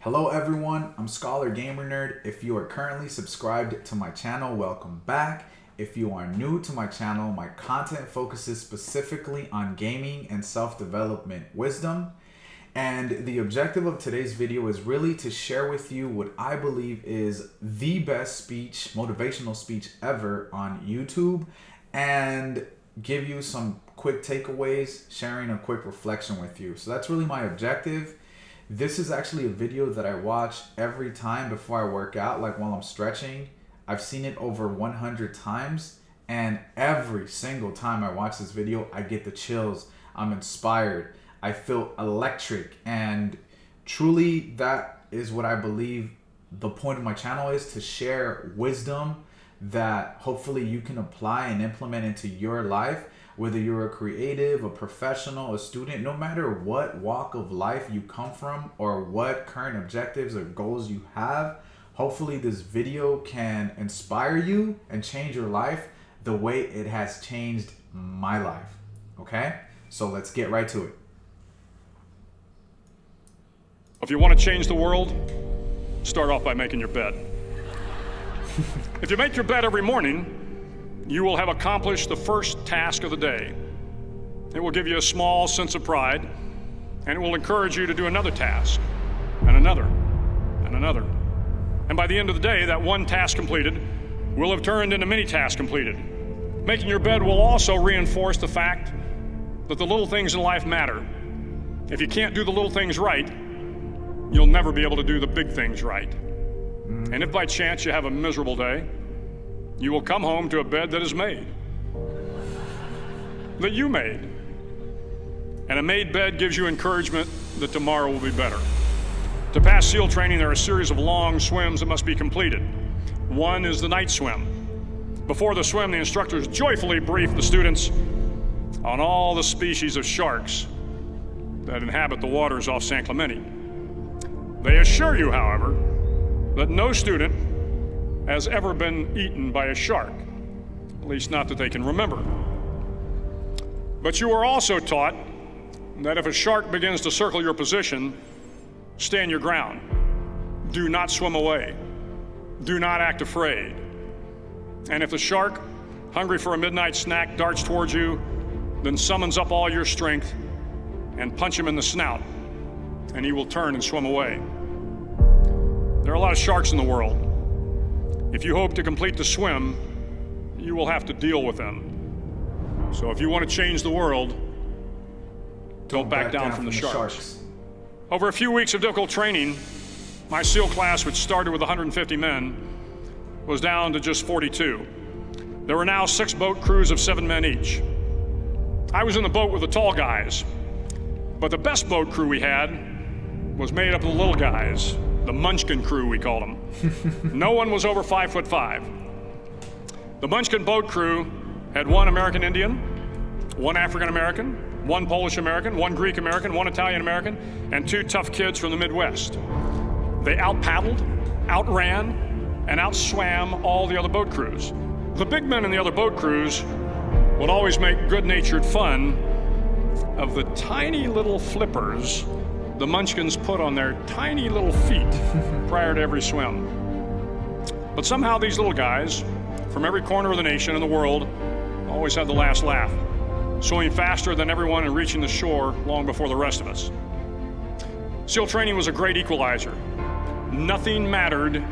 Hello everyone, I'm Scholargamernerd. If you are currently subscribed to my channel, welcome back. If you are new to my channel, my content focuses specifically on gaming and self-development wisdom. And the objective of today's video is really to share with you what I believe is the best speech, motivational speech ever on YouTube, and give you some quick takeaways, sharing a quick reflection with you. So that's really my objective. This is actually a video that I watch every time before I work out, like while I'm stretching. I've seen it over 100 times, and every single time I watch this video, I get the chills. I'm inspired. I feel electric, and truly that is what I believe the point of my channel is, to share wisdom that hopefully you can apply and implement into your life. Whether you're a creative, a professional, a student, no matter what walk of life you come from or what current objectives or goals you have, hopefully this video can inspire you and change your life the way it has changed my life. Okay? So let's get right to it. If you want to change the world, start off by making your bed. If you make your bed every morning, you will have accomplished the first task of the day. It will give you a small sense of pride, and it will encourage you to do another task, and another, and another. And by the end of the day, that one task completed will have turned into many tasks completed. Making your bed will also reinforce the fact that the little things in life matter. If you can't do the little things right, you'll never be able to do the big things right. And if by chance you have a miserable day, you will come home to a bed that is made, that you made. And a made bed gives you encouragement that tomorrow will be better. To pass SEAL training, there are a series of long swims that must be completed. One is the night swim. Before the swim, the instructors joyfully brief the students on all the species of sharks that inhabit the waters off San Clemente. They assure you, however, that no student has ever been eaten by a shark, at least not that they can remember. But you are also taught that if a shark begins to circle your position, stand your ground. Do not swim away. Do not act afraid. And if the shark, hungry for a midnight snack, darts towards you, then summons up all your strength and punch him in the snout, and he will turn and swim away. There are a lot of sharks in the world. If you hope to complete the swim, you will have to deal with them. So if you want to change the world, don't back down from the sharks. Over a few weeks of difficult training, my SEAL class, which started with 150 men, was down to just 42. There were now 6 boat crews of 7 men each. I was in the boat with the tall guys, but the best boat crew we had was made up of the little guys. The Munchkin crew, we called them. No one was over 5'5". The Munchkin boat crew had 1 American Indian, 1 African American, 1 Polish American, 1 Greek American, 1 Italian American, and 2 tough kids from the Midwest. They out-paddled, outran, and outswam all the other boat crews. The big men in the other boat crews would always make good-natured fun of the tiny little flippers the Munchkins put on their tiny little feet prior to every swim. But somehow these little guys from every corner of the nation and the world always had the last laugh, swimming faster than everyone and reaching the shore long before the rest of us. SEAL training was a great equalizer. Nothing mattered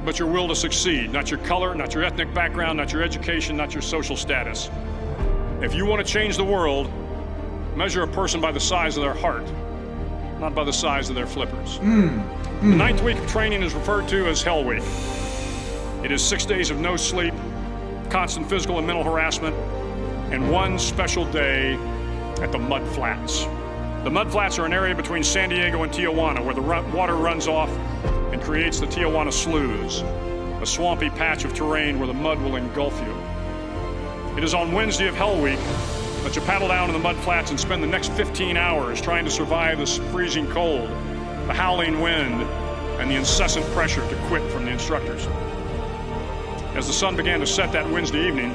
but your will to succeed, not your color, not your ethnic background, not your education, not your social status. If you want to change the world, measure a person by the size of their heart, not by the size of their flippers. The 9th week of training is referred to as Hell Week. It is 6 days of no sleep, constant physical and mental harassment, and 1 special day at the Mud Flats. The Mud Flats are an area between San Diego and Tijuana where the water runs off and creates the Tijuana Sloughs, a swampy patch of terrain where the mud will engulf you. It is on Wednesday of Hell Week that you paddle down in the mud flats and spend the next 15 hours trying to survive the freezing cold, the howling wind, and the incessant pressure to quit from the instructors. As the sun began to set that Wednesday evening,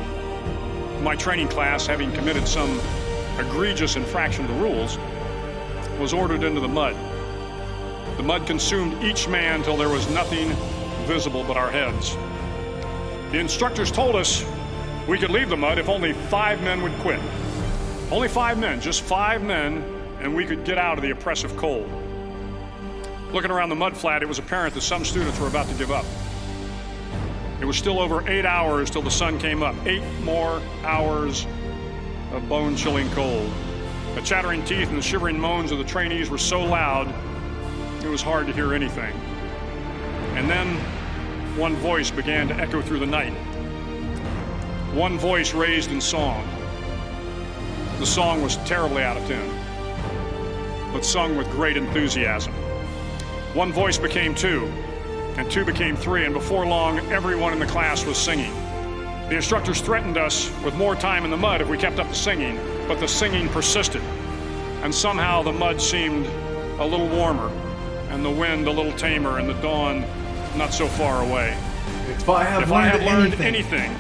my training class, having committed some egregious infraction of the rules, was ordered into the mud. The mud consumed each man till there was nothing visible but our heads. The instructors told us we could leave the mud if only 5 men would quit. Only 5 men, just 5 men, and we could get out of the oppressive cold. Looking around the mud flat, it was apparent that some students were about to give up. It was still over 8 hours till the sun came up. 8 more hours of bone-chilling cold. The chattering teeth and the shivering moans of the trainees were so loud, it was hard to hear anything. And then one voice began to echo through the night. One voice raised in song. The song was terribly out of tune, but sung with great enthusiasm. One voice became 2, and 2 became 3, and before long, everyone in the class was singing. The instructors threatened us with more time in the mud if we kept up the singing, but the singing persisted, and somehow the mud seemed a little warmer, and the wind a little tamer, and the dawn not so far away. If I have learned anything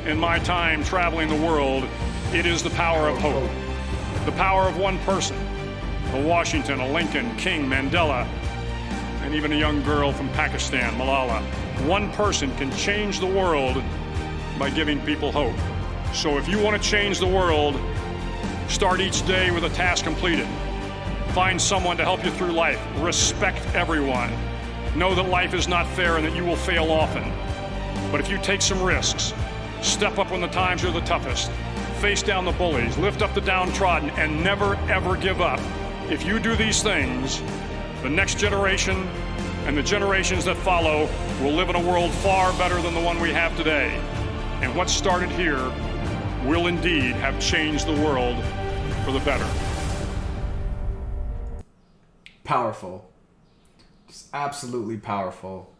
in my time traveling the world, it is the power of hope. The power of one person, a Washington, a Lincoln, King, Mandela, and even a young girl from Pakistan, Malala. One person can change the world by giving people hope. So if you want to change the world, start each day with a task completed. Find someone to help you through life. Respect everyone. Know that life is not fair and that you will fail often. But if you take some risks, step up when the times are the toughest, face down the bullies, lift up the downtrodden, and never ever give up. If you do these things, the next generation and the generations that follow will live in a world far better than the one we have today. And what started here will indeed have changed the world for the better. Powerful. Just absolutely powerful.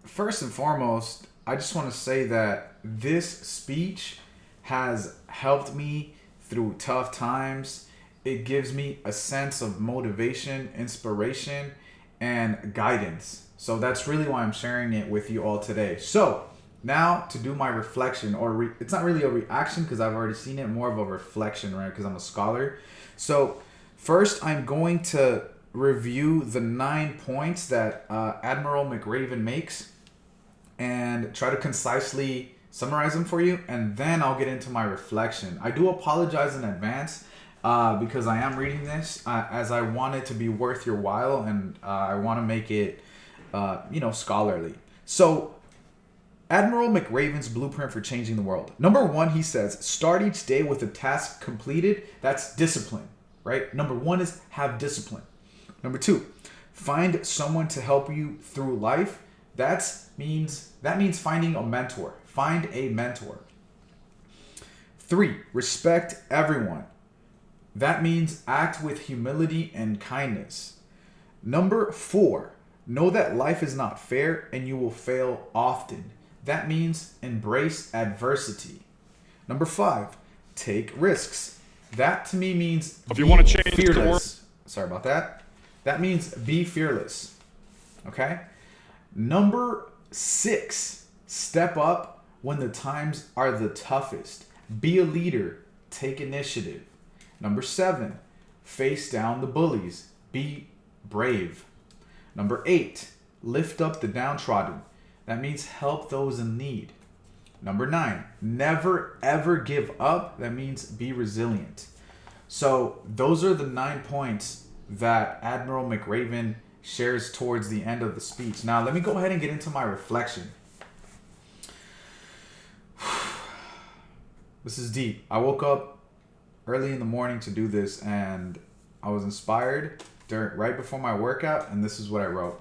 First and foremost, I just want to say that this speech has helped me through tough times. It gives me a sense of motivation, inspiration, and guidance. So that's really why I'm sharing it with you all today. So now to do my reflection, or it's not really a reaction because I've already seen it, more of a reflection, right? Because I'm a scholar. So first, I'm going to review the 9 points that Admiral McRaven makes and try to concisely summarize them for you, and then I'll get into my reflection. I do apologize in advance because I am reading this as I want it to be worth your while, and I want to make it scholarly. So Admiral McRaven's blueprint for changing the world. Number 1, he says, start each day with a task completed. That's discipline, right? Number 1 is have discipline. Number 2, find someone to help you through life. That means finding a mentor. Find a mentor. 3, respect everyone. That means act with humility and kindness. Number 4, know that life is not fair and you will fail often. That means embrace adversity. Number 5, take risks. That to me means if you want to change fearless. the world. Sorry about that. That means be fearless. Okay? Number 6, step up when the times are the toughest. Be a leader. Take initiative. Number 7, face down the bullies. Be brave. Number 8, lift up the downtrodden. That means help those in need. Number 9, never ever give up. That means be resilient. So those are the 9 points that Admiral McRaven shares towards the end of the speech. Now let me go ahead and get into my reflection. This is deep. I woke up early in the morning to do this, and I was inspired right before my workout, and this is what I wrote.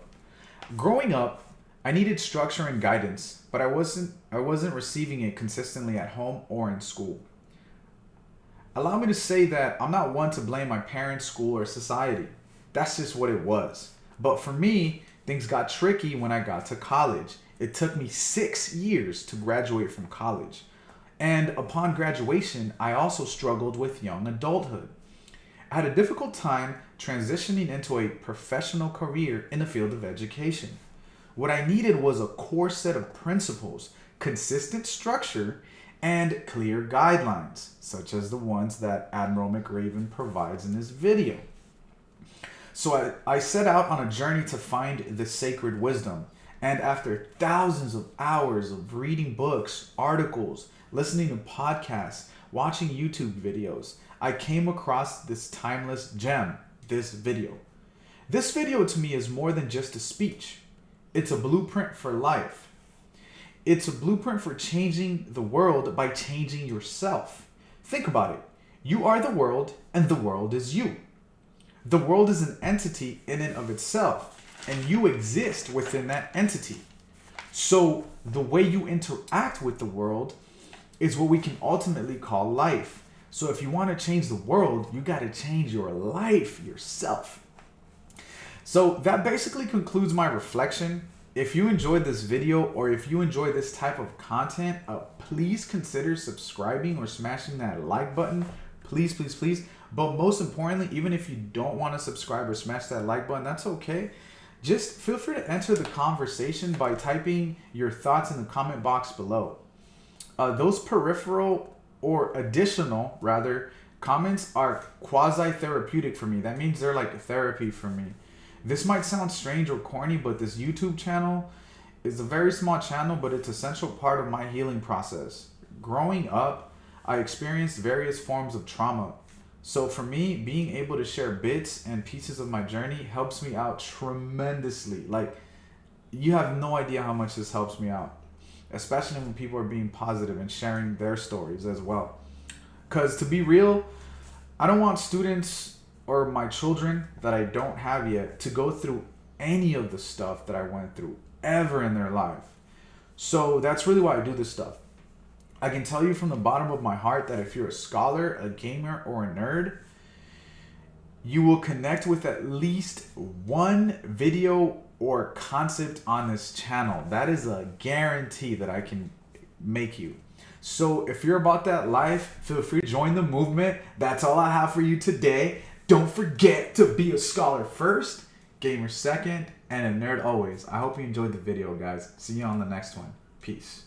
Growing up, I needed structure and guidance, but I wasn't receiving it consistently at home or in school. Allow me to say that I'm not one to blame my parents, school, or society. That's just what it was. But for me, things got tricky when I got to college. It took me 6 years to graduate from college. And upon graduation, I also struggled with young adulthood. I had a difficult time transitioning into a professional career in the field of education. What I needed was a core set of principles, consistent structure, and clear guidelines, such as the ones that Admiral McRaven provides in this video. So I set out on a journey to find the sacred wisdom. And after thousands of hours of reading books, articles, listening to podcasts, watching YouTube videos, I came across this timeless gem, this video. This video to me is more than just a speech. It's a blueprint for life. It's a blueprint for changing the world by changing yourself. Think about it. You are the world, and the world is you. The world is an entity in and of itself, and you exist within that entity. So the way you interact with the world is what we can ultimately call life. So if you want to change the world, you got to change your life yourself. So that basically concludes my reflection. If you enjoyed this video, or if you enjoy this type of content, please consider subscribing or smashing that like button. Please, please, please. But most importantly, even if you don't want to subscribe or smash that like button, that's okay. Just feel free to enter the conversation by typing your thoughts in the comment box below. Those peripheral or additional, rather, comments are quasi-therapeutic for me. That means they're like therapy for me. This might sound strange or corny, but this YouTube channel is a very small channel, but it's an essential part of my healing process. Growing up, I experienced various forms of trauma. So for me, being able to share bits and pieces of my journey helps me out tremendously. Like, you have no idea how much this helps me out, especially when people are being positive and sharing their stories as well. Because to be real, I don't want students or my children that I don't have yet to go through any of the stuff that I went through ever in their life. So that's really why I do this stuff. I can tell you from the bottom of my heart that if you're a scholar, a gamer, or a nerd, you will connect with at least one video or concept on this channel. That is a guarantee that I can make you. So if you're about that life, feel free to join the movement. That's all I have for you today. Don't forget to be a scholar first, gamer second, and a nerd always. I hope you enjoyed the video, guys. See you on the next one. Peace.